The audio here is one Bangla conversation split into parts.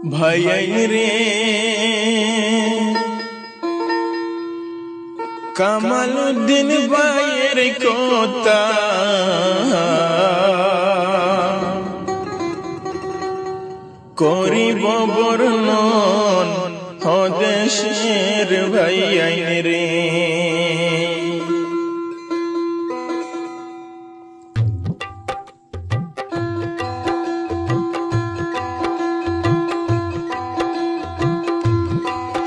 ভাইয়াই রে কামালউদ্দিন ভাইয়ের কথা করিব বর্ণন হদেশের ভাইয়াই রে।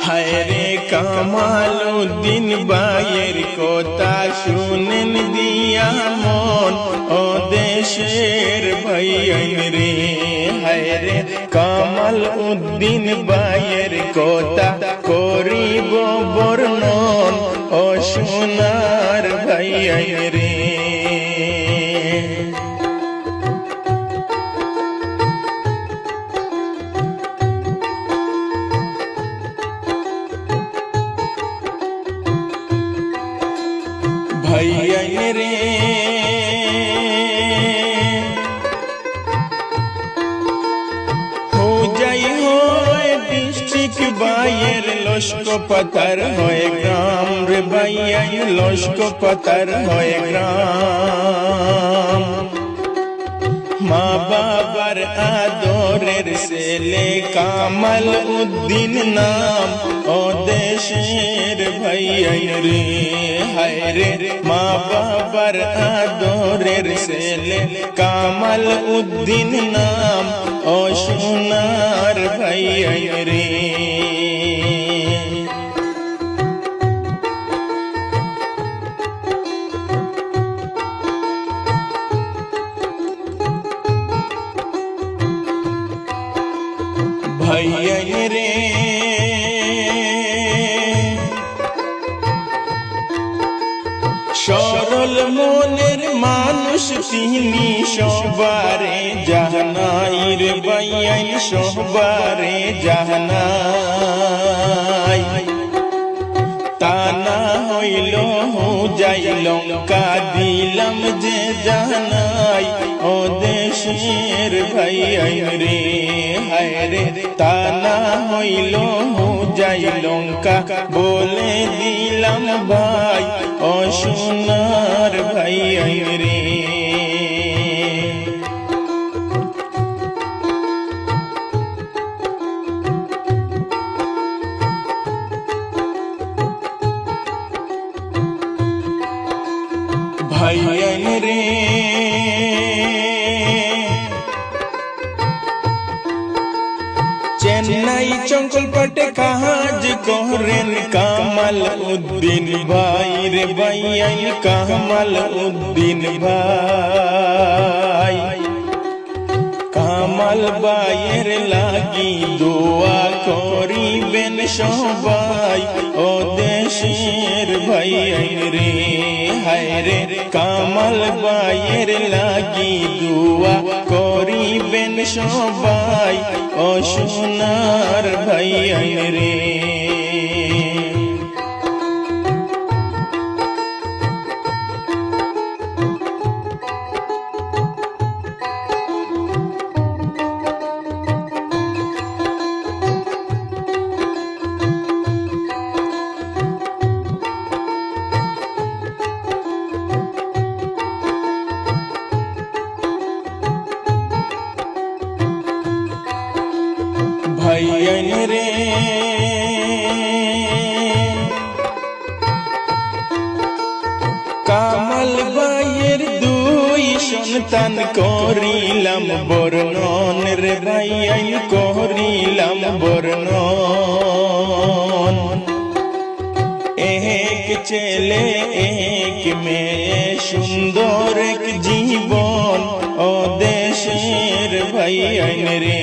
হায়রে কামালউদ্দিন ভাইয়ের কথা শুনেন দিয়া মন ও দেশের ভাইয়াই রে। হায়রে কামালউদ্দিন ভাইয়ের কথা করিব বর্ণন ও সোনার ভাইয়াই রে। ভাইয়াই রে হো যাই হয় ডিস্ট্রিক্ট ভাইয়ের লস্ক পাতার হয় গ্রাম রে। ভাইয়াই লস্ক পাতার হয় গ্রাম। মা বাবার আদরের ছেলে কামালউদ্দিন নাম ও দেশের ভাইয়াই রে। হায়রে মা বাবার আদরের ছেলে কামালউদ্দিন নাম ও সোনার ভাইয়াই রে। ভাইয়াই রে সরল মনের মানুষ তিনি সবারে জাহানাই রে। ভাইয়াই সবারে জাহানাই। তা না হইল যাই লঙ্কা দিলাম যে জাহানাই ও দেশের ভাইয়াই রে। হায়রে তা না হইল যাই লঙ্কা বলে দিলাম ভাই ও সোনার ভাইয়াই রে। ভাইয়াই রে চেন্নাই চঙ্কলপাটে কাজ করেন কামালউদ্দিন ভাই রে। ভাইয়াই কামালউদ্দিন ভাই কামাল ভাইয়ের লাগি দোয়া করিবেন সবাই ও দেশের ভাইয়াই রে। হায়রে কামাল ভাইয়ের লাগি দোয়া করিবেন সবাই ও সোনার ভাইয়াই রে। ভাইয়াই রে কামাল ভাইয়ের দুই সন্তান করিলাম বর্ণন রে। ভাইয়াই করিলাম বর্ণন। এক ছেলে এক মেয়ে সুন্দর এক জীবন ও দেশের ভাইয়াই রে।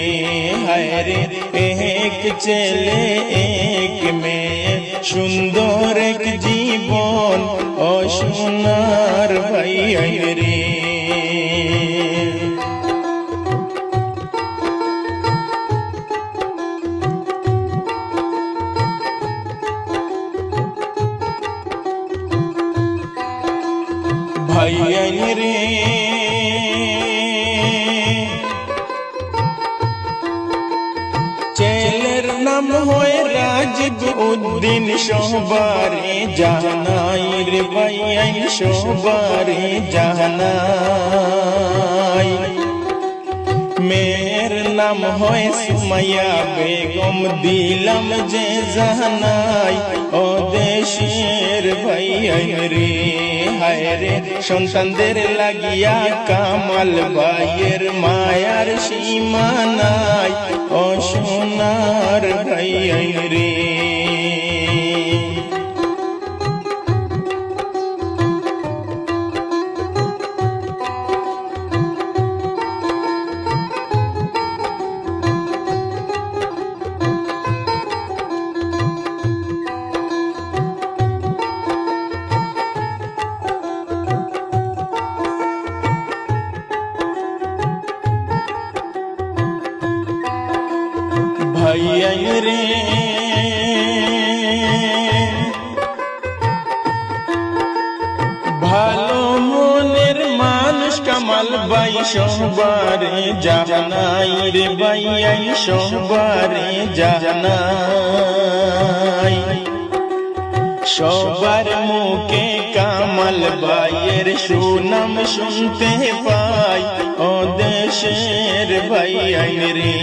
হায়রে এক ছেলে এক মেয়ে সুন্দর এক জীবন ও সোনার ভাইয়াই রে। ভাইয়াই রে নাম হয় রাজীব উদ্দিন সবারে জানাই রে ভাই সবারে জানাই মেয়ের নাম হয় সুমাইয়া বেগম দিলাম যে জানাই ও দেশের ভাই রে হায় রে সন্তানদের লাগিয়া কামাল ভাইয়ের মায়ার সীমা নাই ও সোনার ভাই রে ভাইয়া রে ভালো মনের মানুষ কামাল ভাই সবারে জানাই রে ভাইয়া সবারে জানাই সবার মুখে কামাল ভাইয়ের সুনাম শুনতে পাই ও দেশের ভাইয়া রে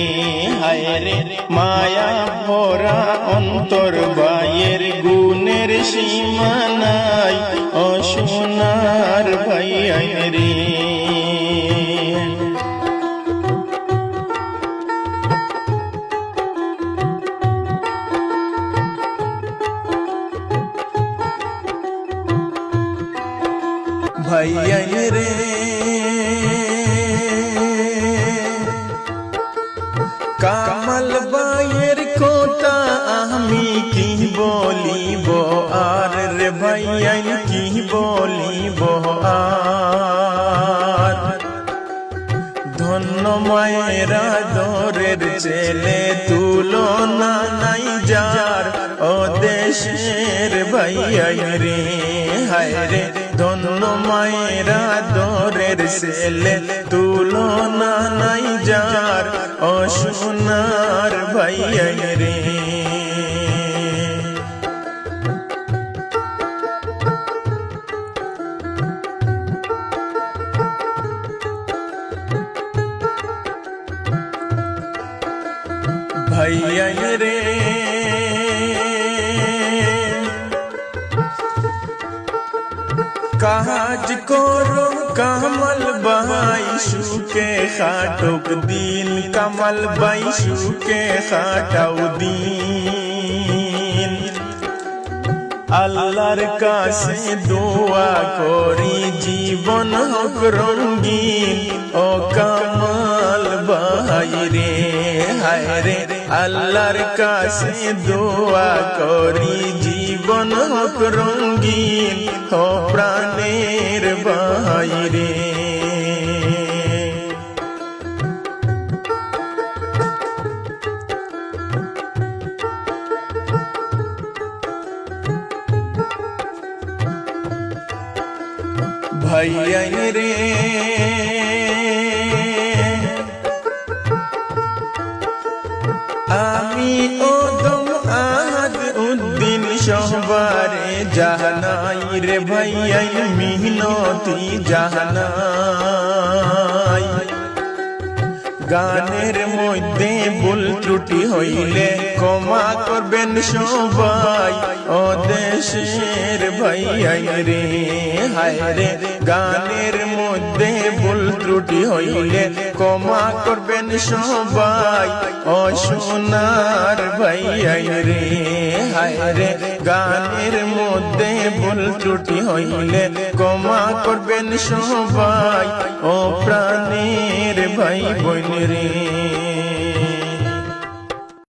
হায় রে মায়া ভরা অন্তর ভাইয়ের গুণের সীমা নাই ও সোনার ভাইয়া রে ভাইয়া রে কামাল ভাইয়ের কথা আমি কি বলিব আর রে ভাইয়া কি বলিব আর ধন্য মায়েরা দরের ছেলে তুলনা নাই যার ও দেশের ভাইয়া রে হায় রে ধন্য মায়েরা দরের ছেলে তুলনা নাই যার ও সোনার ভাইয়া রে ভাইয়া রে কাজ করো কামাল ভাই সুখে খাটুক দিন কামাল ভাই সুখে খাটাও দিন আল্লাহর কাছে দোয়া করি জীবন হোক রঙিন ও কামাল ভাই রে হায় রে আল্লাহর কাছে দোয়া করি জীবন হোক রঙিন ও প্রাণের ভাই রে ভাইয়া রে আমি ওদম আহাদ উদ্দিন সবারে জানাই রে ভাইয়া মিনতি জানাই গানের মধ্যে ভুল ত্রুটি হইলে ক্ষমা করবেন সবাই ও দেশের ভাইয়া রে হায় রে গানের মধ্যে ভুল ত্রুটি হইলে ক্ষমা করবেন সবাই ও সোনার ভাইয়া রে হায় রে গানের মধ্যে ভুল ত্রুটি হইলে ক্ষমা করবেন সবাই ও প্রাণের ভাই বোন রে